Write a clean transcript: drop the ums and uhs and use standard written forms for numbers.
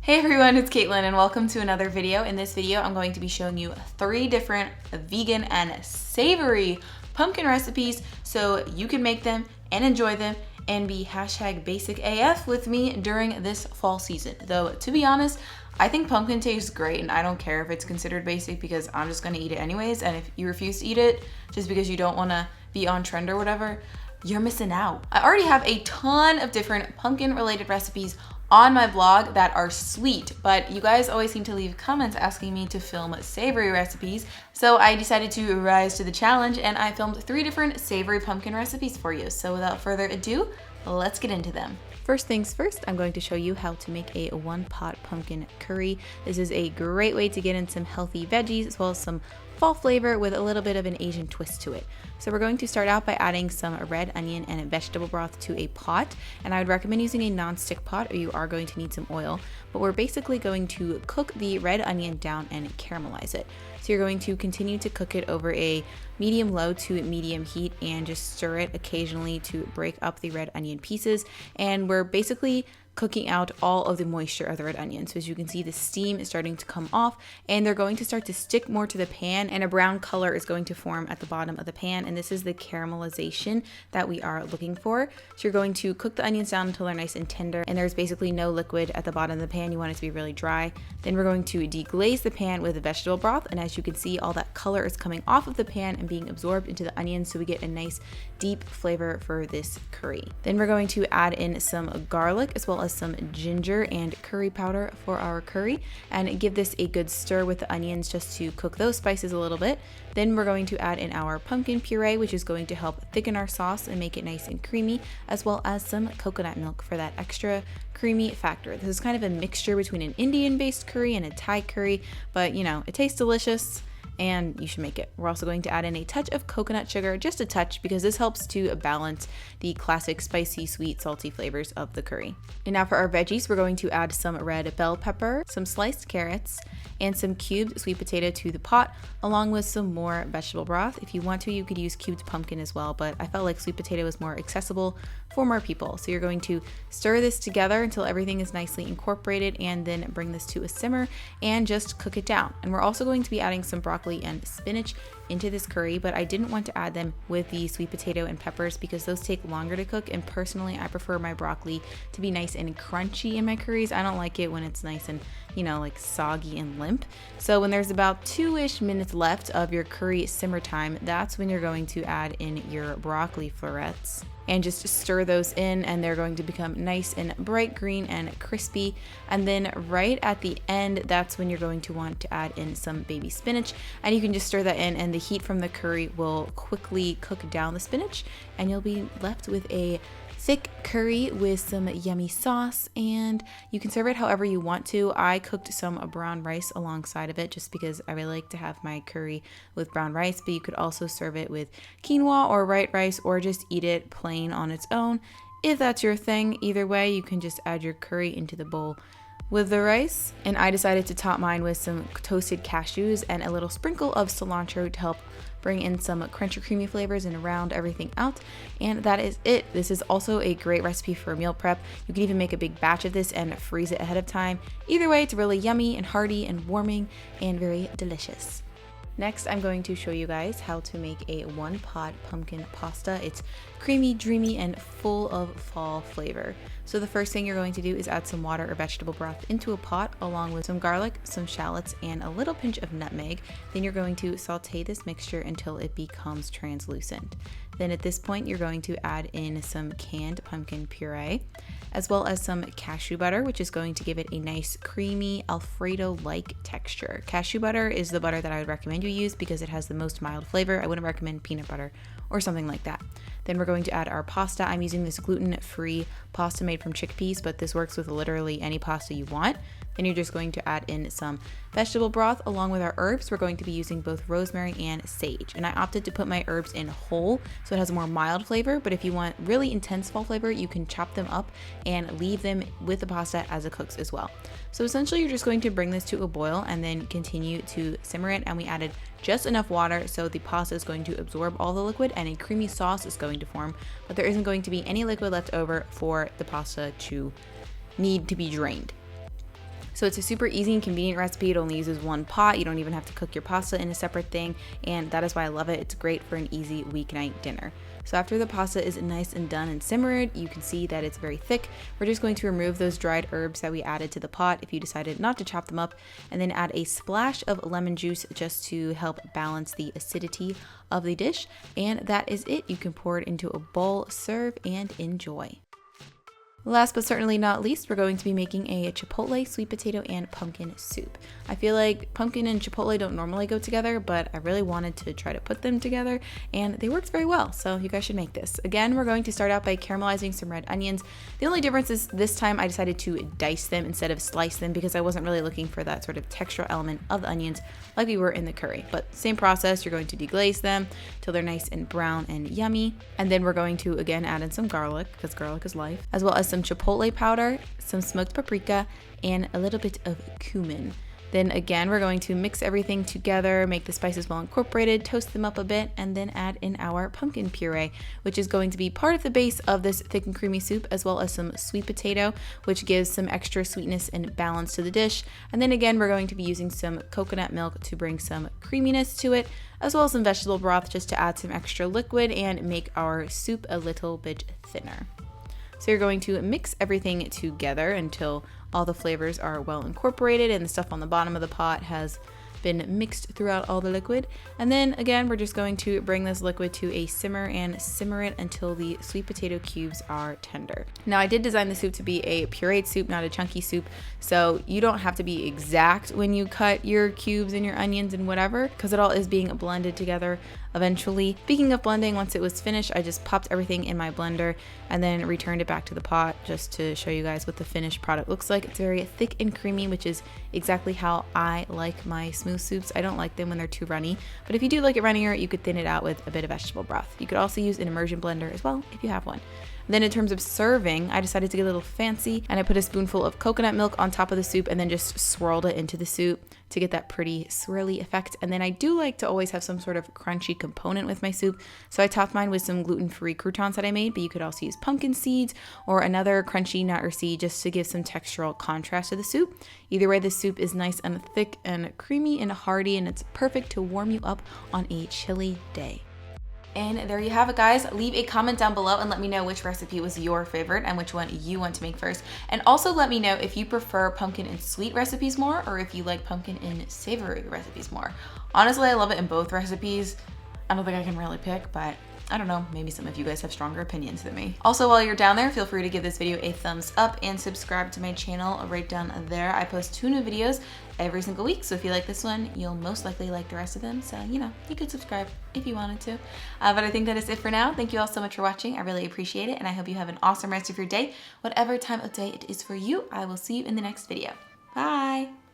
Hey everyone, it's Caitlin and welcome to another video. In this video, I'm going to be showing you 3 different vegan and savory pumpkin recipes so you can make them and enjoy them and be #BasicAF with me during this fall season. Though, to be honest, I think pumpkin tastes great and I don't care if it's considered basic because I'm just gonna eat it anyways. And if you refuse to eat it just because you don't wanna be on trend or whatever, you're missing out. I already have a ton of different pumpkin related recipes on my blog that are sweet, but you guys always seem to leave comments asking me to film savory recipes, so I decided to rise to the challenge and I filmed 3 different savory pumpkin recipes for you. So without further ado, let's get into them. First things first, I'm going to show you how to make a 1-pot pumpkin curry. This is a great way to get in some healthy veggies as well as some fall flavor with a little bit of an Asian twist to it. So we're going to start out by adding some red onion and vegetable broth to a pot, and I would recommend using a non-stick pot or you are going to need some oil, but we're basically going to cook the red onion down and caramelize it. So you're going to continue to cook it over a medium-low to medium heat and just stir it occasionally to break up the red onion pieces, and we're basically cooking out all of the moisture of the red onion. So as you can see, the steam is starting to come off and they're going to start to stick more to the pan and a brown color is going to form at the bottom of the pan, and this is the caramelization that we are looking for. So you're going to cook the onions down until they're nice and tender and there's basically no liquid at the bottom of the pan. You want it to be really dry. Then we're going to deglaze the pan with the vegetable broth, and as you can see, all that color is coming off of the pan and being absorbed into the onions, so we get a nice deep flavor for this curry. Then we're going to add in some garlic as well as some ginger and curry powder for our curry and give this a good stir with the onions just to cook those spices a little bit. Then we're going to add in our pumpkin puree, which is going to help thicken our sauce and make it nice and creamy, as well as some coconut milk for that extra creamy factor. This is kind of a mixture between an Indian-based curry and a Thai curry, but you know, it tastes delicious and you should make it. We're also going to add in a touch of coconut sugar, just a touch, because this helps to balance the classic spicy, sweet, salty flavors of the curry. And now for our veggies, we're going to add some red bell pepper, some sliced carrots, and some cubed sweet potato to the pot, along with some more vegetable broth. If you want to, you could use cubed pumpkin as well, but I felt like sweet potato was more accessible for more people. So you're going to stir this together until everything is nicely incorporated and then bring this to a simmer and just cook it down. And we're also going to be adding some broccoli and spinach into this curry, but I didn't want to add them with the sweet potato and peppers because those take longer to cook, and personally I prefer my broccoli to be nice and crunchy in my curries. I don't like it when it's nice and, you know, like soggy and limp. So when there's about 2-ish minutes left of your curry simmer time, that's when you're going to add in your broccoli florets and just stir those in, and they're going to become nice and bright green and crispy. And then right at the end, that's when you're going to want to add in some baby spinach, and you can just stir that in and the heat from the curry will quickly cook down the spinach and you'll be left with a thick curry with some yummy sauce, and you can serve it however you want to. I cooked some brown rice alongside of it just because I really like to have my curry with brown rice, but you could also serve it with quinoa or white rice or just eat it plain on its own if that's your thing. Either way, you can just add your curry into the bowl with the rice, and I decided to top mine with some toasted cashews and a little sprinkle of cilantro to help bring in some crunchy creamy flavors and round everything out. And that is it. This is also a great recipe for meal prep. You can even make a big batch of this and freeze it ahead of time. Either way, it's really yummy and hearty and warming and very delicious. Next, I'm going to show you guys how to make a 1-pot pumpkin pasta. It's creamy, dreamy, and full of fall flavor. So the first thing you're going to do is add some water or vegetable broth into a pot along with some garlic, some shallots, and a little pinch of nutmeg. Then you're going to saute this mixture until it becomes translucent. Then at this point, you're going to add in some canned pumpkin puree, as well as some cashew butter, which is going to give it a nice creamy Alfredo-like texture. Cashew butter is the butter that I would recommend you use because it has the most mild flavor. I wouldn't recommend peanut butter or something like that. Then we're going to add our pasta. I'm using this gluten-free pasta made from chickpeas, but this works with literally any pasta you want. Then you're just going to add in some vegetable broth along with our herbs. We're going to be using both rosemary and sage. And I opted to put my herbs in whole so it has a more mild flavor, but if you want really intense fall flavor, you can chop them up and leave them with the pasta as it cooks as well. So essentially you're just going to bring this to a boil and then continue to simmer it, and we added just enough water so the pasta is going to absorb all the liquid and a creamy sauce is going to form, but there isn't going to be any liquid left over for the pasta to need to be drained. So it's a super easy and convenient recipe. It only uses one pot. You don't even have to cook your pasta in a separate thing, and that is why I love it. It's great for an easy weeknight dinner. So after the pasta is nice and done and simmered, you can see that it's very thick. We're just going to remove those dried herbs that we added to the pot if you decided not to chop them up, and then add a splash of lemon juice just to help balance the acidity of the dish. And that is it. You can pour it into a bowl, serve, and enjoy. Last but certainly not least, we're going to be making a chipotle sweet potato and pumpkin soup. I feel like pumpkin and chipotle don't normally go together, but I really wanted to try to put them together and they worked very well, so you guys should make this. Again, we're going to start out by caramelizing some red onions. The only difference is this time I decided to dice them instead of slice them because I wasn't really looking for that sort of textural element of the onions like we were in the curry. But same process, you're going to deglaze them till they're nice and brown and yummy. And then we're going to again add in some garlic, because garlic is life, as well as some chipotle powder, some smoked paprika, and a little bit of cumin. Then again, we're going to mix everything together, make the spices well incorporated, toast them up a bit, and then add in our pumpkin puree, which is going to be part of the base of this thick and creamy soup, as well as some sweet potato, which gives some extra sweetness and balance to the dish. And then again, we're going to be using some coconut milk to bring some creaminess to it, as well as some vegetable broth just to add some extra liquid and make our soup a little bit thinner. So you're going to mix everything together until all the flavors are well incorporated and the stuff on the bottom of the pot has been mixed throughout all the liquid. And then again, we're just going to bring this liquid to a simmer and simmer it until the sweet potato cubes are tender. Now I did design the soup to be a pureed soup, not a chunky soup, so you don't have to be exact when you cut your cubes and your onions and whatever, because it all is being blended together eventually. Speaking of blending, once it was finished, I just popped everything in my blender and then returned it back to the pot just to show you guys what the finished product looks like. It's very thick and creamy, which is exactly how I like my smooth soups. I don't like them when they're too runny, but if you do like it runnier, you could thin it out with a bit of vegetable broth. You could also use an immersion blender as well if you have one. Then in terms of serving, I decided to get a little fancy and I put a spoonful of coconut milk on top of the soup and then just swirled it into the soup to get that pretty swirly effect. And then I do like to always have some sort of crunchy component with my soup, so I topped mine with some gluten-free croutons that I made, but you could also use pumpkin seeds or another crunchy nut or seed just to give some textural contrast to the soup. Either way, the soup is nice and thick and creamy and hearty, and it's perfect to warm you up on a chilly day. And there you have it, guys. Leave a comment down below and let me know which recipe was your favorite and which one you want to make first. And also let me know if you prefer pumpkin and sweet recipes more or if you like pumpkin and savory recipes more. Honestly, I love it in both recipes. I don't think I can really pick, but I don't know, maybe some of you guys have stronger opinions than me. Also, while you're down there, feel free to give this video a thumbs up and subscribe to my channel right down there. I post 2 new videos every single week, so if you like this one, you'll most likely like the rest of them. So, you know, you could subscribe if you wanted to. But I think that is it for now. Thank you all so much for watching. I really appreciate it, and I hope you have an awesome rest of your day. Whatever time of day it is for you, I will see you in the next video. Bye!